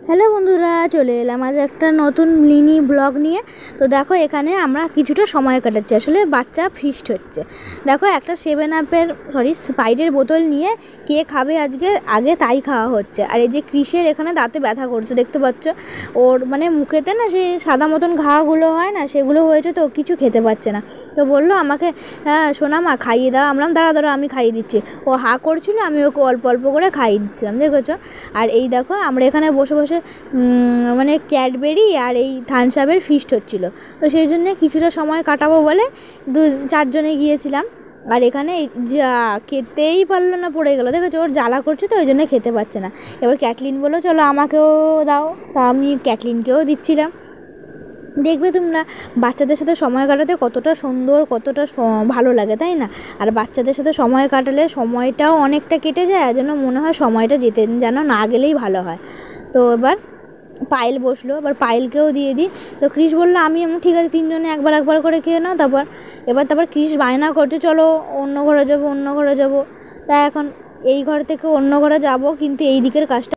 Hello বন্ধুরা, চলে এলাম আজ একটা নতুন মিনি ব্লগ নিয়ে। তো দেখো, এখানে আমরা কিছুটা সময় কাটাচ্ছি। আসলে বাচ্চা ফিস্ট হচ্ছে। দেখো, একটা 7 আপের স্প্রাইটের বোতল নিয়ে কে খাবে আজকে আগে তাই খাওয়া হচ্ছে। আর এই যে ক্রিসের এখানে দাঁতে ব্যথা করছে, দেখতে পাচ্ছ। ওর মানে মুখেতে না সেই সাদা মতন ঘাগুলো হয় না, সেগুলো হয়েছে, তো কিছু খেতে পাচ্ছে না। তো বললো আমাকে, হ্যাঁ সোনা মা খাইয়ে দাও। আমরা দাঁড়া আমি খাইয়ে দিচ্ছি। ও হা করছিল, আমি ওকে অল্প অল্প করে খাইয়ে দিচ্ছিলাম, দেখেছো। আর এই দেখো, আমরা এখানে বসে বসে মানে ক্যাডবেরি আর এই থামস আপের ফিস্ট হচ্ছিলো। তো সেই জন্যে কিছুটা সময় কাটাবো বলে 4জনে গিয়েছিলাম। আর এখানে যা খেতেই পারলো না, পড়ে গেলো, দেখেছো। ওর জ্বালা করছে, তো ওই জন্য খেতে পারছে না। এবার ক্যাটলিন বললো চলো আমাকেও দাও, তা আমি ক্যাটলিনকেও দিচ্ছিলাম। দেখবে তোমরা, বাচ্চাদের সাথে সময় কাটাতে কতটা সুন্দর, কতটা ভালো লাগে, তাই না? আর বাচ্চাদের সাথে সময় কাটালে সময়টাও অনেকটা কেটে যায়, আর জন্য মনে হয় সময়টা যেতে যেন না গেলেই ভালো হয়। তো এবার পায়েল বসলো, এবার পায়েলকেও দিয়ে দিই। তো ক্রিস বললো আমি ঠিক আছে, 3জনে একবার করে খেয়ে নাও। তারপর ক্রিস বায়না করছে চলো অন্য ঘরে যাবো। তা এখন এই ঘর থেকে অন্য ঘরে যাব, কিন্তু এই দিকের কাজটা